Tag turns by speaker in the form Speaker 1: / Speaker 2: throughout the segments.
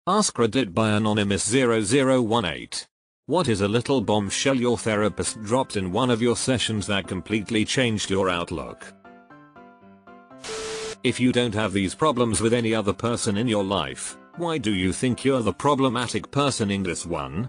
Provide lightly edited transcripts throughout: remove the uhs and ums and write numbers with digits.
Speaker 1: AskReddit by Anonymous0018. What is a little bombshell your therapist dropped in one of your sessions that completely changed your outlook? If you don't have these problems with any other person in your life, why do you think you're the problematic person in this one?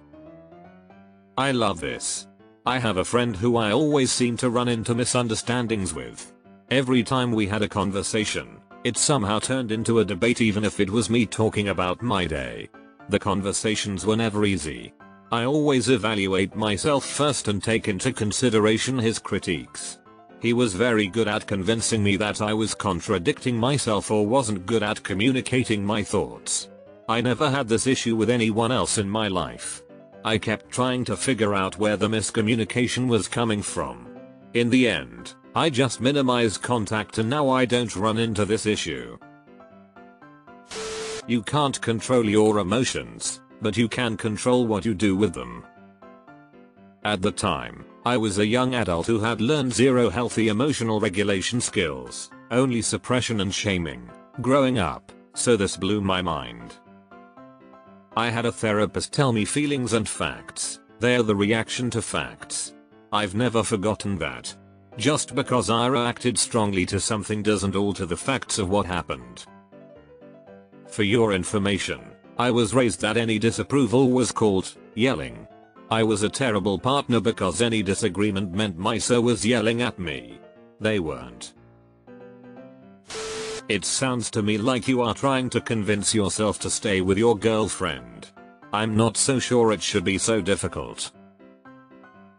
Speaker 1: I love this. I have a friend who I always seem to run into misunderstandings with. Every time we had a conversation, it somehow turned into a debate even if it was me talking about my day. The conversations were never easy. I always evaluate myself first and take into consideration his critiques. He was very good at convincing me that I was contradicting myself or wasn't good at communicating my thoughts. I never had this issue with anyone else in my life. I kept trying to figure out where the miscommunication was coming from. In the end, I just minimized contact and now I don't run into this issue. You can't control your emotions, but you can control what you do with them. At the time, I was a young adult who had learned zero healthy emotional regulation skills, only suppression and shaming, growing up, so this blew my mind. I had a therapist tell me feelings and facts, they're the reaction to facts. I've never forgotten that. Just because I reacted strongly to something doesn't alter the facts of what happened. For your information, I was raised that any disapproval was called yelling. I was a terrible partner because any disagreement meant my sir was yelling at me. They weren't. It sounds to me like you are trying to convince yourself to stay with your girlfriend. I'm not so sure it should be so difficult.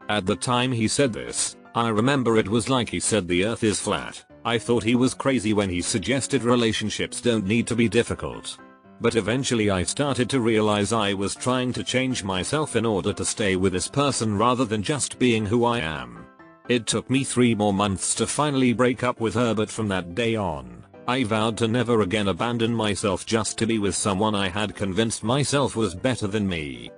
Speaker 1: At the time he said this, I remember it was like he said the earth is flat. I thought he was crazy when he suggested relationships don't need to be difficult. But eventually I started to realize I was trying to change myself in order to stay with this person rather than just being who I am. It took me 3 more months to finally break up with her, but from that day on, I vowed to never again abandon myself just to be with someone I had convinced myself was better than me.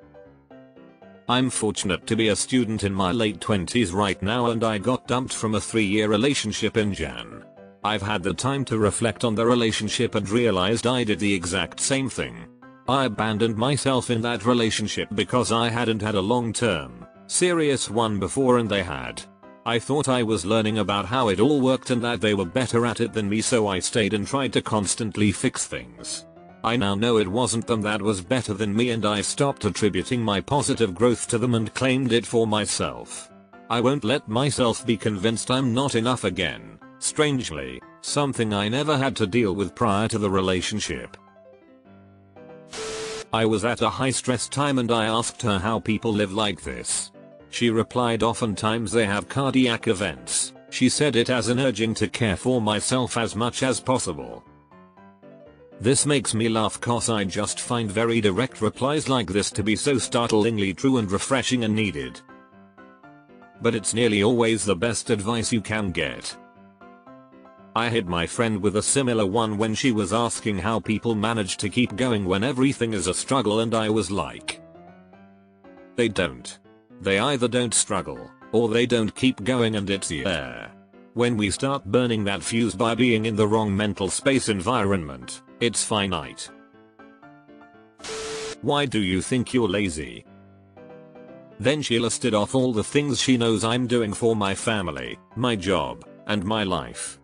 Speaker 1: I'm fortunate to be a student in my late 20s right now, and I got dumped from a 3-year relationship in Jan. I've had the time to reflect on the relationship and realized I did the exact same thing. I abandoned myself in that relationship because I hadn't had a long-term, serious one before and they had. I thought I was learning about how it all worked and that they were better at it than me, so I stayed and tried to constantly fix things. I now know it wasn't them that was better than me, and I stopped attributing my positive growth to them and claimed it for myself. I won't let myself be convinced I'm not enough again, strangely, something I never had to deal with prior to the relationship. I was at a high stress time and I asked her how people live like this. She replied oftentimes they have cardiac events. She said it as an urging to care for myself as much as possible. This makes me laugh cause I just find very direct replies like this to be so startlingly true and refreshing and needed. But it's nearly always the best advice you can get. I hit my friend with a similar one when she was asking how people manage to keep going when everything is a struggle, and I was like, they don't. They either don't struggle, or they don't keep going, and it's there. When we start burning that fuse by being in the wrong mental space environment, it's finite. Why do you think you're lazy? Then she listed off all the things she knows I'm doing for my family, my job, and my life.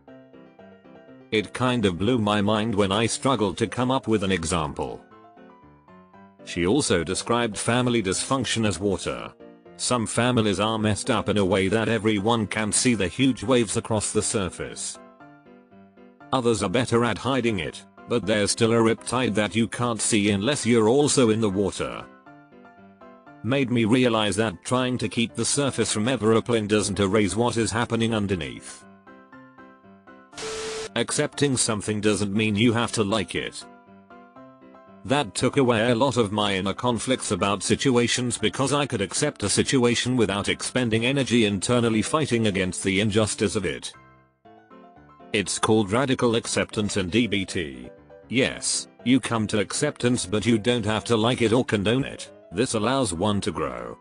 Speaker 1: It kind of blew my mind when I struggled to come up with an example. She also described family dysfunction as water. Some families are messed up in a way that everyone can see the huge waves across the surface. Others are better at hiding it, but there's still a riptide that you can't see unless you're also in the water. Made me realize that trying to keep the surface from ever rippling doesn't erase what is happening underneath. Accepting something doesn't mean you have to like it. That took away a lot of my inner conflicts about situations because I could accept a situation without expending energy internally fighting against the injustice of it. It's called radical acceptance in DBT. Yes, you come to acceptance, but you don't have to like it or condone it. This allows one to grow.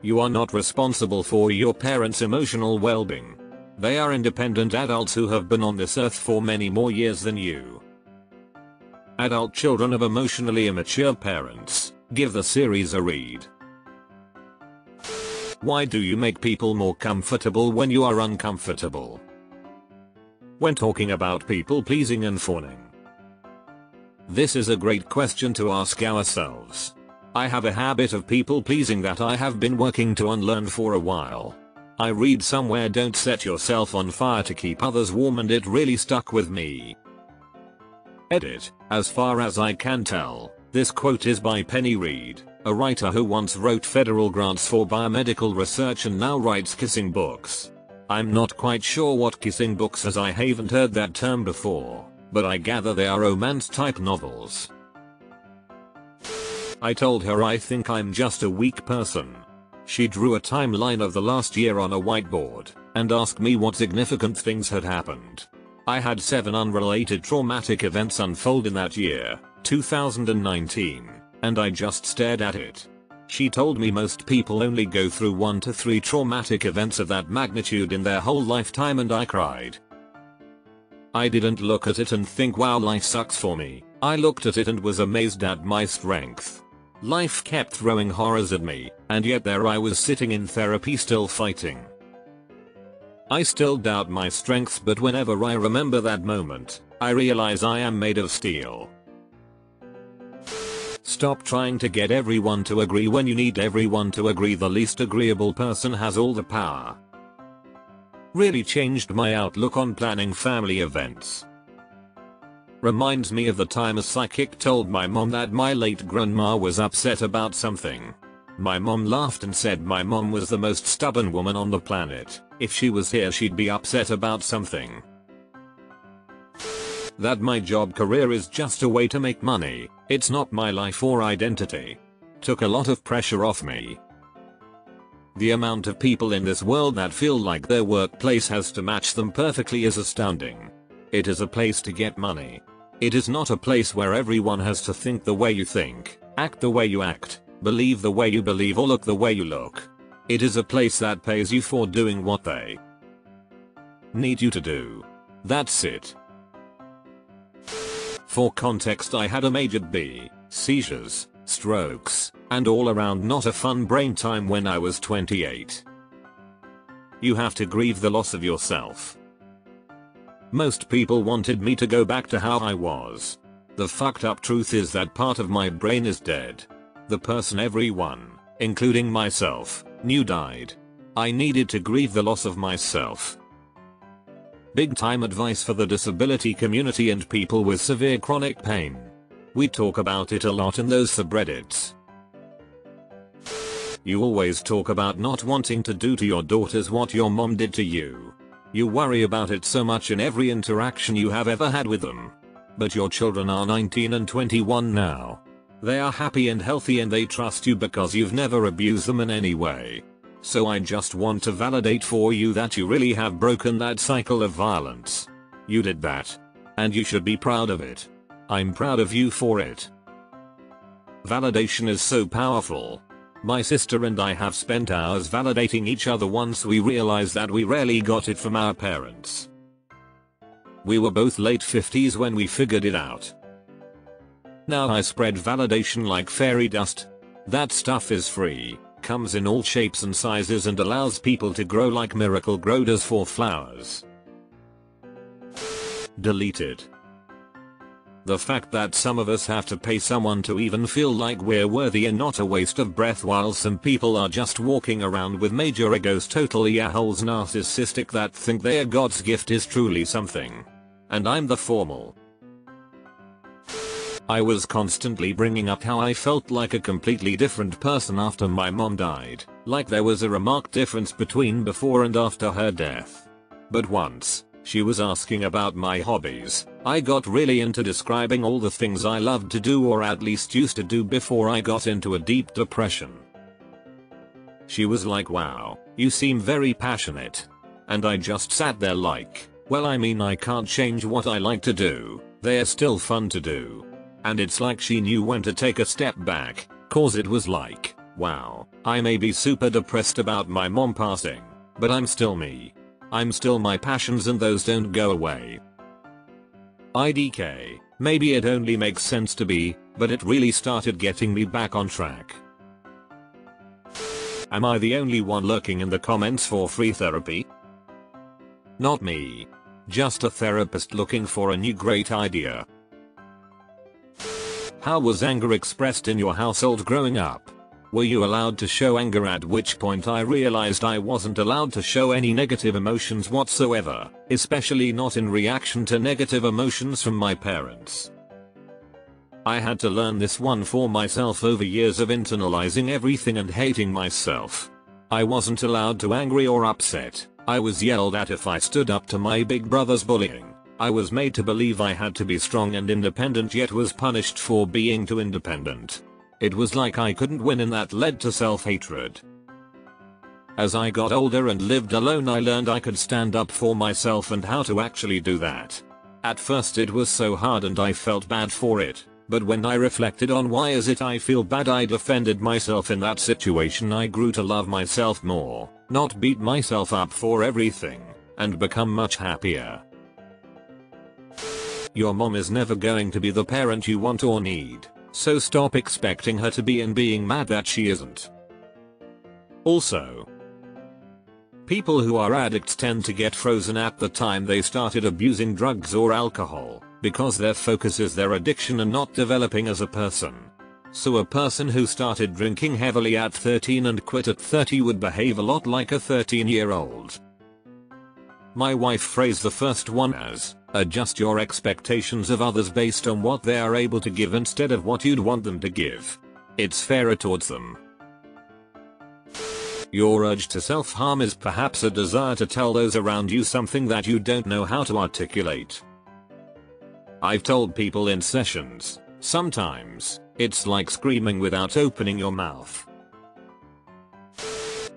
Speaker 1: You are not responsible for your parents' emotional well-being. They are independent adults who have been on this earth for many more years than you. Adult children of emotionally immature parents. Give the series a read. Why do you make people more comfortable when you are uncomfortable? When talking about people pleasing and fawning. This is a great question to ask ourselves. I have a habit of people pleasing that I have been working to unlearn for a while. I read somewhere, don't set yourself on fire to keep others warm, and it really stuck with me. Edit. As far as I can tell, this quote is by Penny Reid, a writer who once wrote federal grants for biomedical research and now writes kissing books. I'm not quite sure what kissing books, as I haven't heard that term before, but I gather they are romance type novels. I told her I think I'm just a weak person. She drew a timeline of the last year on a whiteboard and asked me what significant things had happened. I had 7 unrelated traumatic events unfold in that year, 2019, and I just stared at it. She told me most people only go through 1 to 3 traumatic events of that magnitude in their whole lifetime, and I cried. I didn't look at it and think wow, life sucks for me. I looked at it and was amazed at my strength. Life kept throwing horrors at me, and yet there I was sitting in therapy still fighting. I still doubt my strengths, but whenever I remember that moment, I realize I am made of steel. Stop trying to get everyone to agree when you need everyone to agree. The least agreeable person has all the power. Really changed my outlook on planning family events. Reminds me of the time a psychic told my mom that my late grandma was upset about something. My mom laughed and said my mom was the most stubborn woman on the planet. If she was here, she'd be upset about something. That my job career is just a way to make money. It's not my life or identity. Took a lot of pressure off me. The amount of people in this world that feel like their workplace has to match them perfectly is astounding. It is a place to get money. It is not a place where everyone has to think the way you think, act the way you act, believe the way you believe, or look the way you look. It is a place that pays you for doing what they need you to do. That's it. For context, I had a major B, seizures, strokes, and all around not a fun brain time when I was 28. You have to grieve the loss of yourself. Most people wanted me to go back to how I was. The fucked up truth is that part of my brain is dead. The person everyone, including myself, knew died. I needed to grieve the loss of myself. Big time advice for the disability community and people with severe chronic pain. We talk about it a lot in those subreddits. You always talk about not wanting to do to your daughters what your mom did to you. You worry about it so much in every interaction you have ever had with them. But your children are 19 and 21 now. They are happy and healthy, and they trust you because you've never abused them in any way. So I just want to validate for you that you really have broken that cycle of violence. You did that. And you should be proud of it. I'm proud of you for it. Validation is so powerful. My sister and I have spent hours validating each other once we realized that we rarely got it from our parents. We were both late 50s when we figured it out. Now I spread validation like fairy dust. That stuff is free, comes in all shapes and sizes, and allows people to grow like miracle grow does for flowers. Deleted. The fact that some of us have to pay someone to even feel like we're worthy and not a waste of breath, while some people are just walking around with major egos, totally a-holes, narcissistic, that think they are God's gift, is truly something. And I'm the formal. I was constantly bringing up how I felt like a completely different person after my mom died, like there was a remarked difference between before and after her death. But once she was asking about my hobbies, I got really into describing all the things I loved to do, or at least used to do, before I got into a deep depression. She was like, wow, you seem very passionate. And I just sat there like, well, I mean, I can't change what I like to do, they're still fun to do. And it's like she knew when to take a step back, cause it was like, wow, I may be super depressed about my mom passing, but I'm still me. I'm still my passions, and those don't go away. IDK. Maybe it only makes sense to be, but it really started getting me back on track. Am I the only one lurking in the comments for free therapy? Not me. Just a therapist looking for a new great idea. How was anger expressed in your household growing up? Were you allowed to show anger, at which point I realized I wasn't allowed to show any negative emotions whatsoever, especially not in reaction to negative emotions from my parents. I had to learn this one for myself over years of internalizing everything and hating myself. I wasn't allowed to angry or upset. I was yelled at if I stood up to my big brother's bullying. I was made to believe I had to be strong and independent, yet was punished for being too independent. It was like I couldn't win, and that led to self-hatred. As I got older and lived alone, I learned I could stand up for myself and how to actually do that. At first it was so hard and I felt bad for it, but when I reflected on why is it I feel bad I defended myself in that situation, I grew to love myself more, not beat myself up for everything, and become much happier. Your mom is never going to be the parent you want or need. So stop expecting her to be and being mad that she isn't. Also, people who are addicts tend to get frozen at the time they started abusing drugs or alcohol, because their focus is their addiction and not developing as a person. So a person who started drinking heavily at 13 and quit at 30 would behave a lot like a 13-year-old. My wife phrased the first one as, adjust your expectations of others based on what they are able to give instead of what you'd want them to give. It's fairer towards them. Your urge to self-harm is perhaps a desire to tell those around you something that you don't know how to articulate. I've told people in sessions, sometimes, it's like screaming without opening your mouth.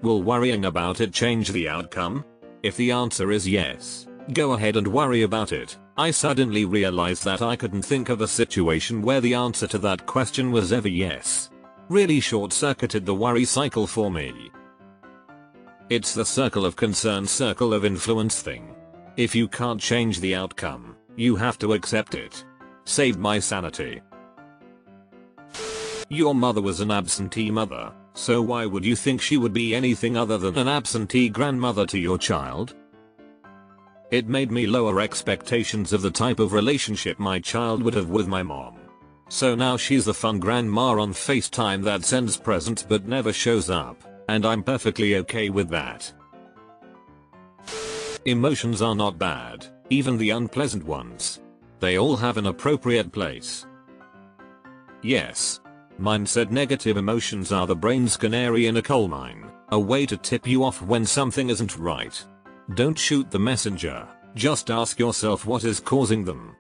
Speaker 1: Will worrying about it change the outcome? If the answer is yes, go ahead and worry about it. I suddenly realized that I couldn't think of a situation where the answer to that question was ever yes. Really short-circuited the worry cycle for me. It's the circle of concern, circle of influence thing. If you can't change the outcome, you have to accept it. Saved my sanity. Your mother was an absentee mother, so why would you think she would be anything other than an absentee grandmother to your child? It made me lower expectations of the type of relationship my child would have with my mom. So now she's the fun grandma on FaceTime that sends presents but never shows up, and I'm perfectly okay with that. Emotions are not bad, even the unpleasant ones. They all have an appropriate place. Yes. Mine said negative emotions are the brain's canary in a coal mine, a way to tip you off when something isn't right. Don't shoot the messenger, just ask yourself what is causing them.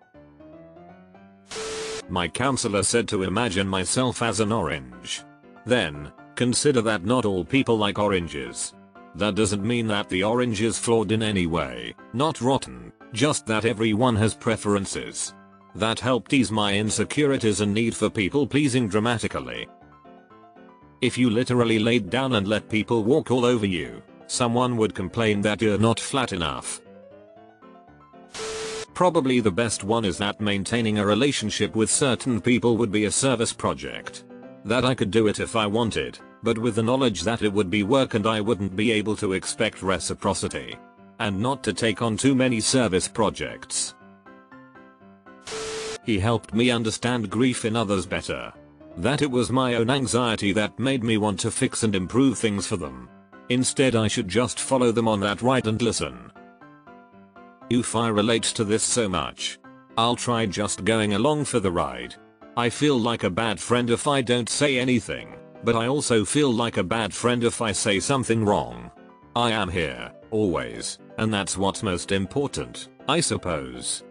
Speaker 1: My counselor said to imagine myself as an orange. Then, consider that not all people like oranges. That doesn't mean that the orange is flawed in any way, not rotten, just that everyone has preferences. That helped ease my insecurities and need for people pleasing dramatically. If you literally laid down and let people walk all over you, someone would complain that you're not flat enough. Probably the best one is that maintaining a relationship with certain people would be a service project. That I could do it if I wanted, but with the knowledge that it would be work and I wouldn't be able to expect reciprocity. And not to take on too many service projects. He helped me understand grief in others better. That it was my own anxiety that made me want to fix and improve things for them. Instead I should just follow them on that ride and listen. I relate to this so much. I'll try just going along for the ride. I feel like a bad friend if I don't say anything, but I also feel like a bad friend if I say something wrong. I am here, always, and that's what's most important, I suppose.